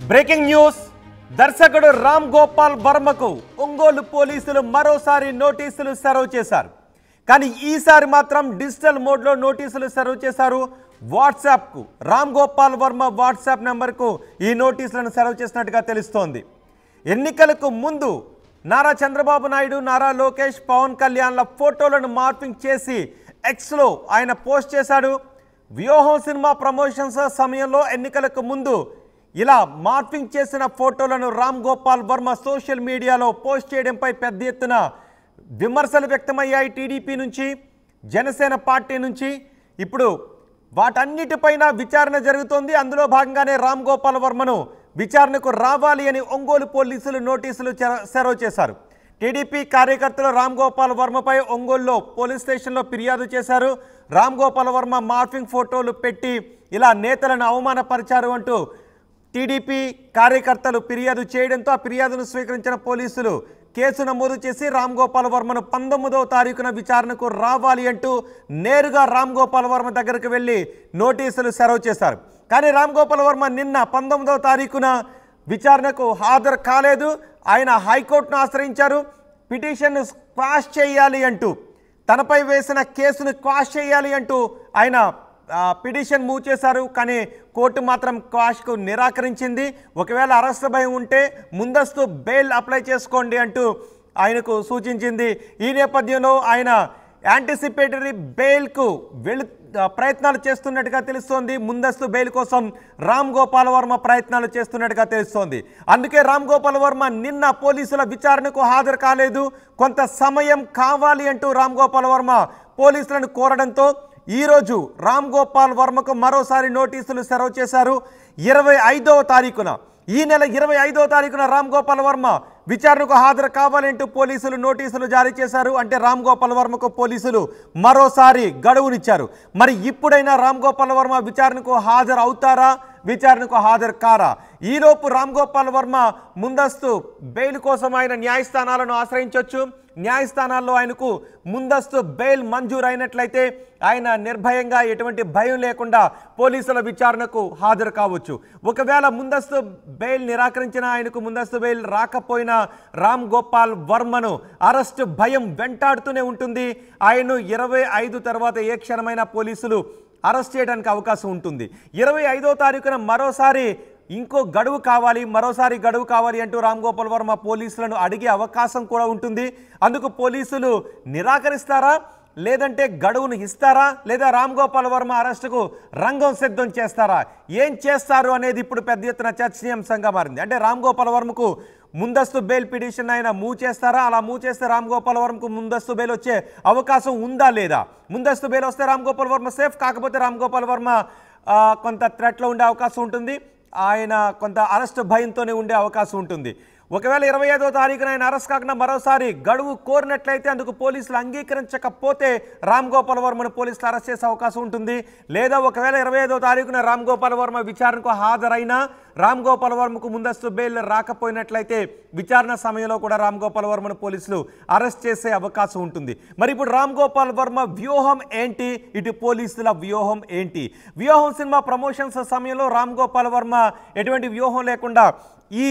Breaking news దర్శకుడు రామ్ గోపాల్ వర్మకు ఒంగోలు పోలీసులు మరోసారి నోటీసులు సర్వ్ చేశారు. కానీ ఈసారి మాత్రం డిజిటల్ మోడ్లో నోటీసులు సర్వ్ చేశారు. వాట్సాప్కు రామ్ గోపాల్ వర్మ వాట్సాప్ నెంబర్కు ఈ నోటీసులను సర్వ్ చేసినట్టుగా తెలుస్తోంది. ఎన్నికలకు ముందు నారా చంద్రబాబు నాయుడు, నారా లోకేష్, పవన్ కళ్యాణ్ల ఫోటోలను మార్పింగ్ చేసి ఎక్స్లో ఆయన పోస్ట్ చేశాడు. వ్యూహం సినిమా ప్రమోషన్స్ సమయంలో ఎన్నికలకు ముందు ఇలా మార్పింగ్ చేసిన ఫోటోలను రామ్ గోపాల్ వర్మ సోషల్ మీడియాలో పోస్ట్ చేయడంపై పెద్ద ఎత్తున విమర్శలు వ్యక్తమయ్యాయి. టీడీపీ నుంచి, జనసేన పార్టీ నుంచి ఇప్పుడు వాటన్నిటిపైన విచారణ జరుగుతోంది. అందులో భాగంగానే రామ్ గోపాల్ వర్మను విచారణకు రావాలి అని ఒంగోలు పోలీసులు నోటీసులు సర్వ్ చేశారు. టీడీపీ కార్యకర్తలు రామ్ గోపాల్ వర్మపై ఒంగోలులో పోలీస్ స్టేషన్లో ఫిర్యాదు చేశారు. రామ్ గోపాల్ వర్మ మార్ఫింగ్ ఫోటోలు పెట్టి ఇలా నేతలను అవమానపరిచారు అంటూ టీడీపీ కార్యకర్తలు ఫిర్యాదు చేయడంతో ఆ ఫిర్యాదును స్వీకరించిన పోలీసులు కేసు నమోదు చేసి రామ్ గోపాల్ వర్మను 19వ తారీఖున విచారణకు రావాలి అంటూ నేరుగా రామ్ గోపాల్ వర్మ దగ్గరకు వెళ్ళి నోటీసులు సర్వ్ చేశారు. కానీ రామ్ గోపాల్ వర్మ నిన్న 19వ తారీఖున విచారణకు హాజరు కాలేదు. ఆయన హైకోర్టును ఆశ్రయించారు. పిటిషన్ను క్వాష్ చేయాలి అంటూ, తనపై వేసిన కేసును క్వాష్ చేయాలి అంటూ ఆయన పిటిషన్ మూవ్ చేశారు. కానీ కోర్టు మాత్రం క్వాష్కు నిరాకరించింది. ఒకవేళ అరెస్ట్ భయం ఉంటే ముందస్తు బెయిల్ అప్లై చేసుకోండి అంటూ ఆయనకు సూచించింది. ఈ నేపథ్యంలో ఆయన యాంటిసిపేటరీ బెయిల్కు ప్రయత్నాలు చేస్తున్నట్టుగా తెలుస్తోంది. ముందస్తు బెయిల్ కోసం రామ్ గోపాల్ వర్మ ప్రయత్నాలు చేస్తున్నట్టుగా తెలుస్తోంది. అందుకే రామ్ గోపాల్ వర్మ నిన్న పోలీసుల విచారణకు హాజరు కాలేదు. కొంత సమయం కావాలి అంటూ రామ్ గోపాల్ వర్మ పోలీసులను కోరడంతో ఈరోజు రామ్ గోపాల్ వర్మకు మరోసారి నోటీసులు సర్వ్ చేశారు. 25వ తారీఖున, ఈ నెల 25వ తారీఖున రామ్ గోపాల్ వర్మ విచారణకు హాజరు కావాలంటూ పోలీసులు నోటీసులు జారీ చేశారు. అంటే రామ్ గోపాల్ వర్మకు పోలీసులు మరోసారి గడువునిచ్చారు. మరి ఇప్పుడైనా రామ్ గోపాల్ వర్మ విచారణకు హాజరు అవుతారా, విచారణకు హాజరు కారా? ఈలోపు రామ్ గోపాల్ వర్మ ముందస్తు బెయిల్ కోసం ఆయన న్యాయస్థానాలను ఆశ్రయించవచ్చు. న్యాయస్థానాల్లో ఆయనకు ముందస్తు బెయిల్ మంజూరు అయినట్లయితే ఆయన నిర్భయంగా, ఎటువంటి భయం లేకుండా పోలీసుల విచారణకు హాజరు కావచ్చు. ఒకవేళ ముందస్తు బెయిల్ నిరాకరించిన, ఆయనకు ముందస్తు బెయిల్ రాకపోయినా రామ్ గోపాల్ వర్మను అరెస్టు భయం వెంటాడుతూనే ఉంటుంది. ఆయన్ను 25 తర్వాత ఏ క్షణమైనా పోలీసులు అరెస్ట్ చేయడానికి అవకాశం ఉంటుంది. 25వ తారీఖున మరోసారి గడువు కావాలి అంటూ రామ్ గోపాల్ వర్మ పోలీసులను అడిగే అవకాశం కూడా ఉంటుంది. అందుకు పోలీసులు నిరాకరిస్తారా, లేదంటే గడువును ఇస్తారా, లేదా రామ్ గోపాల్ వర్మ అరెస్టుకు రంగం సిద్ధం చేస్తారా, ఏం చేస్తారు అనేది ఇప్పుడు పెద్ద ఎత్తున చర్చనీయాంశంగా మారింది. అంటే రామ్ గోపాల్ వర్మకు ముందస్తు బెయిల్ పిటిషన్ ఆయన మూవ్ చేస్తారా? అలా మూవ్ చేస్తే రామ్ గోపాల్ వర్మకు ముందస్తు బెయిల్ వచ్చే అవకాశం ఉందా లేదా? ముందస్తు బెయిల్ వస్తే రామ్ గోపాల్ వర్మ సేఫ్, కాకపోతే రామ్ గోపాల్ వర్మ కొంత థ్రెట్లో ఉండే అవకాశం ఉంటుంది. ఆయన కొంత అరెస్ట్ భయంతోనే ఉండే అవకాశం ఉంటుంది. ఒకవేళ 25వ తారీఖున ఆయన అరెస్ట్ కాకుండా మరోసారి గడువు కోరినట్లయితే, అందుకు పోలీసులు అంగీకరించకపోతే రామ్ గోపాల్ వర్మను పోలీసులు అరెస్ట్ చేసే అవకాశం ఉంటుంది. లేదా ఒకవేళ 25వ తారీఖున రామ్ గోపాల్ వర్మ విచారణకు హాజరైనా రామ్ గోపాల్ వర్మకు ముందస్తు బెయిల్ రాకపోయినట్లయితే విచారణ సమయంలో కూడా రామ్ గోపాల్ వర్మను పోలీసులు అరెస్ట్ చేసే అవకాశం ఉంటుంది. మరి ఇప్పుడు రామ్ గోపాల్ వర్మ వ్యూహం ఏంటి, ఇటు పోలీసుల వ్యూహం ఏంటి? వ్యూహం సినిమా ప్రమోషన్స్ సమయంలో రామ్ గోపాల్ వర్మ ఎటువంటి వ్యూహం లేకుండా ఈ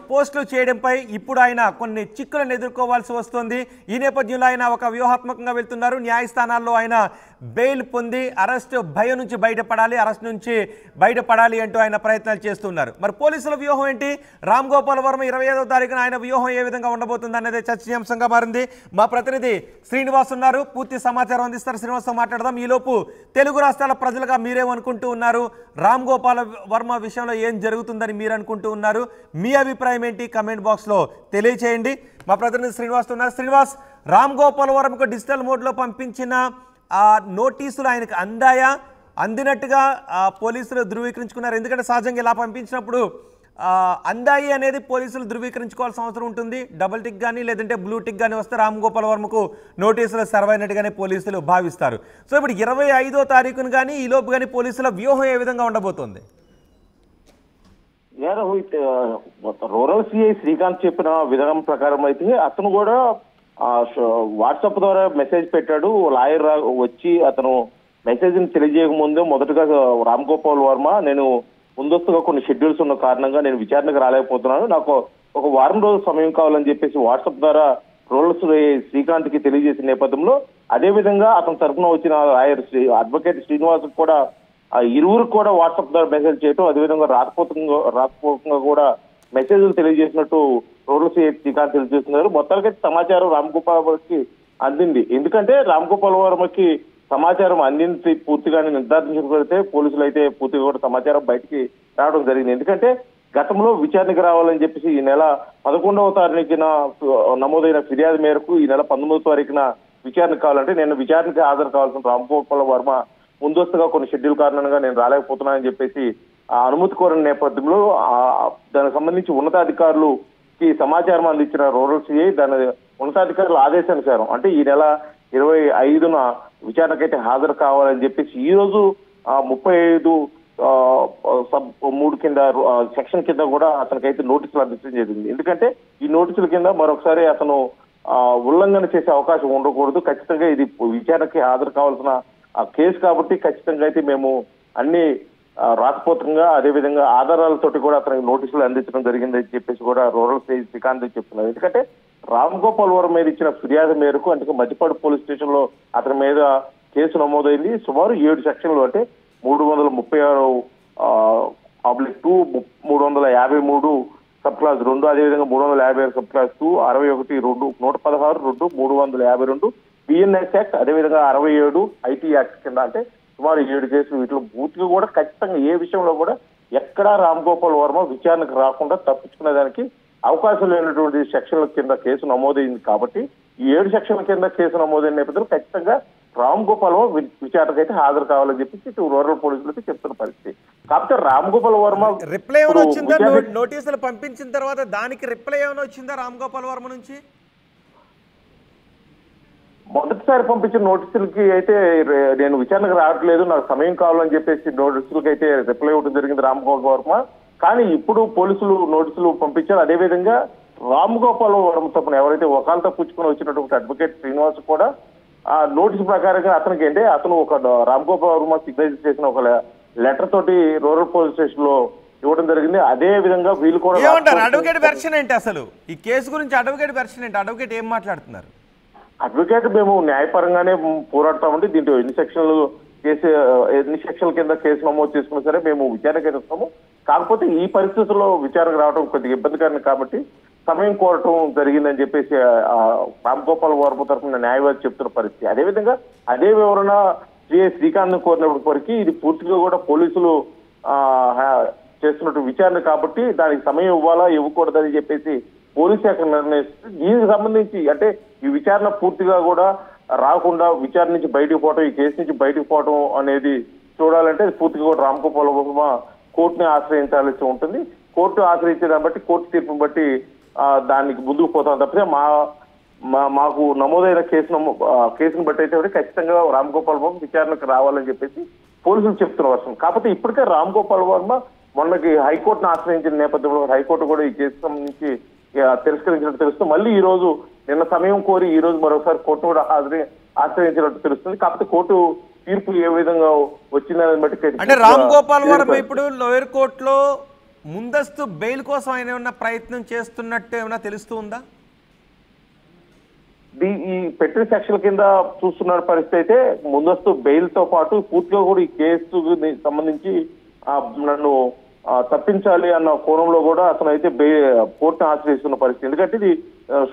పోస్టులు చేయడంపై ఇప్పుడు ఆయన కొన్ని చిక్కులను ఎదుర్కోవాల్సి వస్తుంది. ఈ నేపథ్యంలో ఆయన ఒక వ్యూహాత్మకంగా వెళ్తున్నారు. న్యాయస్థానాల్లో ఆయన బెయిల్ పొంది అరెస్ట్ భయం నుంచి బయటపడాలి అంటూ ఆయన ప్రయత్నాలు చేస్తున్నారు. మరి పోలీసుల వ్యూహం ఏంటి? రామ్ గోపాల్ వర్మ 25వ తారీఖున ఆయన వ్యూహం ఏ విధంగా ఉండబోతుంది అనేది చర్చనీయాంశంగా మారింది. మా ప్రతినిధి శ్రీనివాస్ ఉన్నారు, పూర్తి సమాచారం అందిస్తారు. శ్రీనివాస్తో మాట్లాడదాం. ఈలోపు తెలుగు రాష్ట్రాల ప్రజలుగా మీరేమనుకుంటూ ఉన్నారు? రామ్ గోపాల్ వర్మ విషయంలో ఏం జరుగుతుందని మీరు అనుకుంటూ ఉన్నారు? మీ అభిప్రాయం ఏంటి? కమెంట్ బాక్స్లో తెలియచేయండి. మా ప్రతినిధి శ్రీనివాస్ ఉన్నారు. శ్రీనివాస్, రామ్ గోపాల్ వర్మకు డిజిటల్ మోడ్లో పంపించిన ఆ నోటీసులు ఆయనకు అందాయా? అందినట్టుగా పోలీసులు ధృవీకరించుకున్నారు. ఎందుకంటే సహజంగా ఇలా పంపించినప్పుడు అందాయి అనేది పోలీసులు ధృవీకరించుకోవాల్సిన అవసరం ఉంటుంది. డబుల్ టిక్ కానీ లేదంటే బ్లూ టిక్ కానీ వస్తే రామ్ గోపాల్ వర్మకు నోటీసులు సర్వ్ అయినట్టుగానే పోలీసులు భావిస్తారు. సో ఇప్పుడు 25వ తారీఖున కానీ ఈలోపు కానీ పోలీసుల వ్యూహం ఏ విధంగా ఉండబోతోంది? రూరల్ సిఐ శ్రీకాంత్ చెప్పిన విధానం ప్రకారం అయితే అతను కూడా వాట్సాప్ ద్వారా మెసేజ్ పెట్టాడు. లాయర్ వచ్చి అతను మెసేజ్ ని తెలియజేయక ముందే మొదటగా రామ్ గోపాల్ వర్మ నేను ముందస్తుగా కొన్ని షెడ్యూల్స్ ఉన్న కారణంగా నేను విచారణకు రాలేకపోతున్నాను, నాకు ఒక వారం రోజుల సమయం కావాలని చెప్పేసి వాట్సాప్ ద్వారా రూరల్ శ్రీకాంత్ కి తెలియజేసిన నేపథ్యంలో, అదే విధంగా అతని తరఫున వచ్చిన లాయర్ అడ్వకేట్ శ్రీనివాస్ కూడా ఆ ఇరువురు కూడా వాట్సాప్ ద్వారా మెసేజ్ చేయటం, అదేవిధంగా రాకపోకుండా కూడా మెసేజ్లు తెలియజేసినట్టు రూరల్ సిఐ శ్రీకాంత్ తెలియజేస్తున్నారు. మొత్తానికైతే సమాచారం రామ్ గోపాల్ వర్మకి అందింది. ఎందుకంటే రామ్ గోపాల్ వర్మకి సమాచారం అందింది పూర్తిగానే నిర్ధారించబడితే పోలీసులు అయితే పూర్తిగా కూడా సమాచారం బయటికి రావడం జరిగింది. ఎందుకంటే గతంలో విచారణకు రావాలని చెప్పేసి ఈ నెల 11వ తారీఖున నమోదైన ఫిర్యాదు మేరకు ఈ నెల 19వ తారీఖున విచారణ కావాలంటే నేను విచారణకి హాజరు కావాల్సిన రామ్ గోపాల్ వర్మ ముందస్తుగా కొన్ని షెడ్యూల్ కారణంగా నేను రాలేకపోతున్నానని చెప్పేసి ఆ అనుమతి కోరిన నేపథ్యంలో దానికి సంబంధించి ఉన్నతాధికారులకి సమాచారం అందించిన రూరల్ సిఐ దాని ఉన్నతాధికారుల ఆదేశానుసారం అంటే ఈ నెల 25న విచారణకైతే హాజరు కావాలని చెప్పేసి ఈ రోజు 35(3) కింద సెక్షన్ కింద కూడా అతనికైతే నోటీసులు అందించడం జరిగింది. ఎందుకంటే ఈ నోటీసుల కింద మరొకసారి అతను ఉల్లంఘన చేసే అవకాశం ఉండకూడదు, ఖచ్చితంగా ఇది విచారణకి హాజరు కావాల్సిన కేసు కాబట్టి ఖచ్చితంగా అయితే మేము అన్ని రాతపూర్వకంగా అదేవిధంగా ఆధారాలతోటి కూడా అతనికి నోటీసులు అందించడం జరిగిందని చెప్పేసి కూడా రూరల్ సిఐ శ్రీకాంత్ చెప్తున్నారు. ఎందుకంటే రామ్ గోపాల్ వర్మ మీద ఇచ్చిన ఫిర్యాదు మేరకు అంటే మధ్యపాడు పోలీస్ స్టేషన్ లో అతని మీద కేసు నమోదైంది. సుమారు 7 సెక్షన్లు అంటే 336/2, 353 సబ్ క్లాస్ 2, అదేవిధంగా 356 సబ్ క్లాస్ 2, 61(2), 116(2), 352 బిఎన్ఎస్ యాక్ట్, అదేవిధంగా 67 ఐటీ యాక్ట్ కింద అంటే సుమారు 7 కేసులు. వీటిలో పూర్తిగా కూడా ఖచ్చితంగా ఏ విషయంలో కూడా ఎక్కడా రామ్ గోపాల్ వర్మ విచారణకు రాకుండా తప్పించుకునేదానికి అవకాశం లేనటువంటి సెక్షన్ల కింద కేసు నమోదైంది. కాబట్టి ఈ 7 సెక్షన్ల కింద కేసు నమోదైన నేపథ్యంలో ఖచ్చితంగా రామ్ గోపాల్ వర్మ విచారణకు అయితే హాజరు కావాలని చెప్పేసి రూరల్ పోలీసులకి చెప్తున్న పరిస్థితి. కాకపోతే రామ్ గోపాల్ వర్మ రిప్లై ఏమైనా వచ్చిందా? నోటీసులు పంపించిన తర్వాత దానికి రిప్లై ఏమైనా వచ్చిందా రామ్ గోపాల్ వర్మ నుంచి? మొదటిసారి పంపించిన నోటీసులకి అయితే నేను విచారణకు రావట్లేదు, నాకు సమయం కావాలని చెప్పేసి నోటీసులకి అయితే రిప్లై ఇవ్వడం జరిగింది రామ్ గోపాల్ వర్మ. కానీ ఇప్పుడు పోలీసులు నోటీసులు పంపించారు. అదేవిధంగా రామ్ గోపాల్ వర్మ తప్పున ఎవరైతే వకాలతో పుచ్చుకొని వచ్చినటువంటి అడ్వకేట్ శ్రీనివాస్ కూడా ఆ నోటీసు ప్రకారంగా అతనికి అంటే అతను ఒక రామ్ గోపాల్ వర్మ సిగ్నేచర్ చేసిన ఒక లెటర్ తోటి రూరల్ పోలీస్ స్టేషన్ లో ఇవ్వడం జరిగింది. అదే విధంగా వీళ్ళు కూడా ఏమంటారు? అడ్వకేట్ వెర్షన్ ఏంటి అసలు ఈ కేసు గురించి? అడ్వకేట్ వెర్షన్ ఏంటి? అడ్వకేట్ ఏం మాట్లాడుతున్నారు? అడ్వకేట్ మేము న్యాయపరంగానే పోరాడతామండి, దీంట్లో ఎన్ని సెక్షన్ల కింద కేసు నమోదు చేసుకున్నా సరే మేము విచారణకి వస్తాము. కాకపోతే ఈ పరిస్థితుల్లో విచారణకు రావడం కొద్దిగా ఇబ్బందికరం కాబట్టి సమయం కోరటం జరిగిందని చెప్పేసి రామ్ గోపాల్ వర్మ తరఫున న్యాయవాది చెప్తున్న పరిస్థితి. అదేవిధంగా అదే వివరణ శ్రీకాంత్ కోరినప్పటికీ ఇది పూర్తిగా కూడా పోలీసులు చేస్తున్నట్టు విచారణ కాబట్టి దానికి సమయం ఇవ్వాలా ఇవ్వకూడదని చెప్పేసి పోలీస్ శాఖ నిర్ణయిస్తుంది. దీనికి సంబంధించి అంటే ఈ విచారణ పూర్తిగా కూడా రాకుండా విచారణ నుంచి బయటకు పోవటం, ఈ కేసు నుంచి బయటకు పోవటం అనేది చూడాలంటే పూర్తిగా కూడా రామ్ గోపాల్ వర్మ కోర్టుని ఆశ్రయించాల్సి ఉంటుంది. కోర్టు ఆశ్రయించే దాన్ని బట్టి కోర్టు తీర్పుని బట్టి దానికి ముందుకు పోతాం తప్పితే మాకు నమోదైన కేసును బట్టి అయితే ఖచ్చితంగా రామ్ గోపాల్ వర్మ విచారణకు రావాలని చెప్పేసి పోలీసులు చెప్తున్న వర్షం. కాకపోతే ఇప్పటికే రామ్ గోపాల్ వర్మ మొన్నకి హైకోర్టును ఆశ్రయించిన నేపథ్యంలో హైకోర్టు కూడా ఈ కేసు సంబంధించి తిరస్కరించినట్టు తెలుస్తుంది. మళ్ళీ ఈ రోజు నిన్న సమయం కోరి ఈ రోజు మరోసారి కోర్టు కూడా ఆశ్రయించినట్టు తెలుస్తుంది. కాకపోతే కోర్టు తీర్పు ఏ విధంగా వచ్చిందనే బట్టి అంటే రామ్ గోపాల్ వర్మ ఇప్పుడు లోయర్ కోర్టులో ముందస్తు బెయిల్ కోసం ఆయన ఏమన్నా ప్రయత్నం చేస్తున్నట్టు ఏమైనా తెలుస్తుందా? ఈ పెట్టిన సెక్షన్ల కింద చూస్తున్న పరిస్థితి అయితే ముందస్తు బెయిల్ తో పాటు పూర్తిగా కూడా ఈ కేసు సంబంధించి నన్ను తప్పించాలి అన్న కోణంలో కూడా అతను అయితే కోర్టును ఆశ్రయిస్తున్న పరిస్థితి. ఎందుకంటే ఇది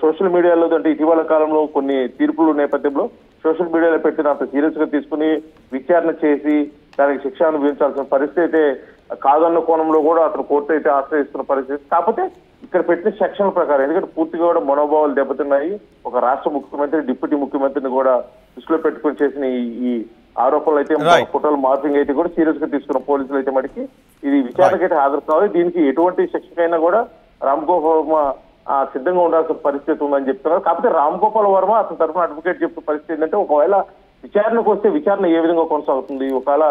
సోషల్ మీడియాలో అంటే ఇటీవల కాలంలో కొన్ని తీర్పుల నేపథ్యంలో సోషల్ మీడియాలో పెట్టిన అంత సీరియస్ గా తీసుకుని విచారణ చేసి దానికి శిక్ష అనుభవించాల్సిన పరిస్థితి అయితే కాదన్న కోణంలో కూడా అతను కోర్టు అయితే ఆశ్రయిస్తున్న పరిస్థితి. కాకపోతే ఇక్కడ పెట్టిన సెక్షన్ల ప్రకారం ఎందుకంటే పూర్తిగా కూడా మనోభావాలు దెబ్బతిన్నాయి. ఒక రాష్ట్ర ముఖ్యమంత్రి డిప్యూటీ ముఖ్యమంత్రిని కూడా దృష్టిలో పెట్టుకుని చేసిన ఈ ఆరోపణలు అయితే ఫోటోలు మార్పింగ్ అయితే కూడా సీరియస్ గా తీసుకున్న పోలీసులు అయితే మటుకి ఇది విచారణకి అయితే హాజరు కావాలి. దీనికి ఎటువంటి శిక్షకైనా కూడా రామ్ గోపాల్ వర్మ సిద్ధంగా ఉండాల్సిన పరిస్థితి ఉందని చెప్తున్నారు. కాకపోతే రామ్ గోపాల్ వర్మ అతని తరఫున అడ్వకేట్ చెప్తున్న పరిస్థితి ఏంటంటే ఒకవేళ విచారణకు వస్తే విచారణ ఏ విధంగా కొనసాగుతుంది, ఒకవేళ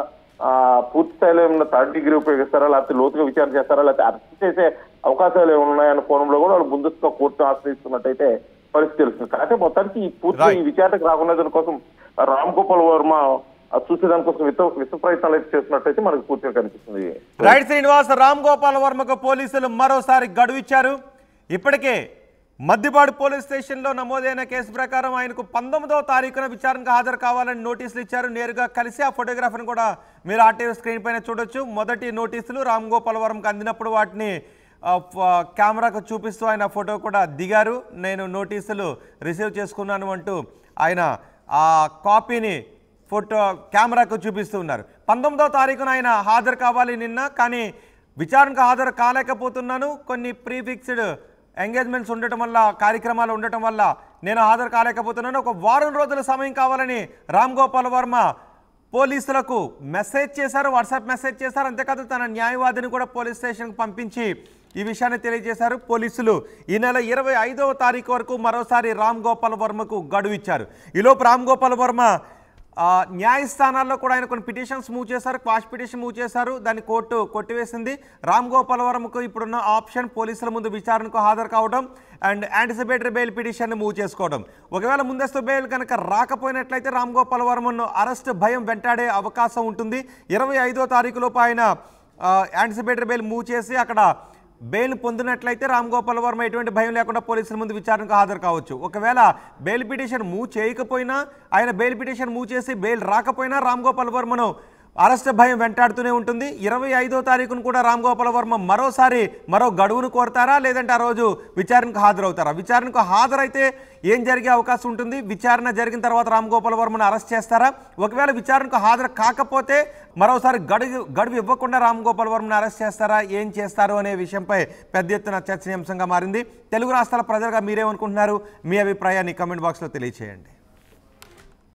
పూర్తి స్థాయిలో ఏమైనా 3rd డిగ్రీ ఉపయోగిస్తారా, లేకపోతే లోతుగా విచారణ చేస్తారా, లేకపోతే అరెస్ట్ చేసే అవకాశాలు ఏమైనా ఉన్నాయన్న కోణంలో కూడా వాళ్ళు ముందస్తుగా కోర్టు ఆశ్రయిస్తున్నట్టయితే పరిస్థితి తెలుస్తుంది. కాకపోతే మొత్తానికి ఈ పూర్తి ఈ విచారణకు రాకుండా దాని కోసం రామ్ గోపాల్ వర్మ చూసేదానికోసం విశ్వ ప్రయత్నాలు అయితే చేస్తున్నట్టయితే మనకు పూర్తిగా కనిపిస్తుంది. రైట్ శ్రీనివాస్, రామ్ గోపాల్ వర్మకు పోలీసులు మరోసారి గడువు ఇచ్చారు. ఇప్పటికే మద్దిపాడు పోలీస్ స్టేషన్లో నమోదైన కేసు ప్రకారం ఆయనకు 19వ తారీఖున విచారణకు హాజరు కావాలని నోటీసులు ఇచ్చారు. నేరుగా కలిసి ఆ ఫోటోగ్రాఫర్ని కూడా మీరు ఆర్టీవీ స్క్రీన్ పైన చూడొచ్చు. మొదటి నోటీసులు రామ్ గోపాల్ వర్మకు అందినప్పుడు వాటిని కెమెరాకు చూపిస్తూ ఆయన ఫోటో కూడా దిగారు. నేను నోటీసులు రిసీవ్ చేసుకున్నాను అంటూ ఆయన ఆ కాపీని ఫోటో కెమెరాకు చూపిస్తూ ఉన్నారు. 19వ తారీఖున ఆయన హాజరు కావాలి నిన్న, కానీ విచారణకు హాజరు కాలేకపోతున్నాను, కొన్ని ప్రీఫిక్స్డ్ ఎంగేజ్మెంట్స్ ఉండటం వల్ల, కార్యక్రమాలు ఉండటం వల్ల నేను హాజరు కాలేకపోతున్నాను, ఒక వారం రోజుల సమయం కావాలని రామ్ గోపాల్ వర్మ పోలీసులకు మెసేజ్ చేశారు, వాట్సాప్ మెసేజ్ చేశారు. అంతేకాదు తన న్యాయవాదిని కూడా పోలీస్ స్టేషన్కి పంపించి ఈ విషయాన్ని తెలియజేశారు. పోలీసులు ఈ నెల 25వ తారీఖు వరకు మరోసారి రామ్ గోపాల్ వర్మకు గడువు ఇచ్చారు. ఈలోపు రామ్ గోపాల్ వర్మ న్యాయస్థానాల్లో కూడా ఆయన కొన్ని పిటిషన్స్ మూవ్ చేశారు, క్వాష్ పిటిషన్ మూవ్ చేశారు. దాన్ని కోర్టు కొట్టివేసింది. రామ్ గోపాల్ వర్మకు ఇప్పుడున్న ఆప్షన్ పోలీసుల ముందు విచారణకు హాజరు కావడం అండ్ యాంటిసిపేటరీ బెయిల్ పిటిషన్ని మూవ్ చేసుకోవడం. ఒకవేళ ముందస్తు బెయిల్ కనుక రాకపోయినట్లయితే రామ్ గోపాల్ వర్మను అరెస్ట్ భయం వెంటాడే అవకాశం ఉంటుంది. 25వ తారీఖులోపు ఆయన యాంటిసిపేటరీ బెయిల్ మూవ్ చేసి అక్కడ బెయిల్ పొందినట్లయితే రామ్ గోపాల్ వర్మ ఎటువంటి భయం లేకుండా పోలీసుల ముందు విచారణకు హాజరు కావచ్చు. ఒకవేళ బెయిల్ పిటిషన్ మూవ్ చేయకపోయినా, ఆయన బెయిల్ పిటిషన్ మూవ్ చేసి బెయిల్ రాకపోయినా రామ్ గోపాల్ వర్మను అరెస్ట్ భయం వెంటాడుతూనే ఉంటుంది. 25వ తారీఖును కూడా రామ్ గోపాల్ వర్మ మరోసారి మరో గడువును కోరతారా, లేదంటే ఆ రోజు విచారణకు హాజరవుతారా? విచారణకు హాజరైతే ఏం జరిగే అవకాశం ఉంటుంది? విచారణ జరిగిన తర్వాత రామ్ గోపాల్ వర్మను అరెస్ట్ చేస్తారా? ఒకవేళ విచారణకు హాజరు కాకపోతే మరోసారి గడువు ఇవ్వకుండా రామ్ గోపాల్ వర్మను అరెస్ట్ చేస్తారా? ఏం చేస్తారు అనే విషయంపై పెద్ద ఎత్తున చర్చనీయాంశంగా మారింది. తెలుగు రాష్ట్రాల ప్రజలుగా మీరేమనుకుంటున్నారు? మీ అభిప్రాయాన్ని కామెంట్ బాక్స్లో తెలియజేయండి.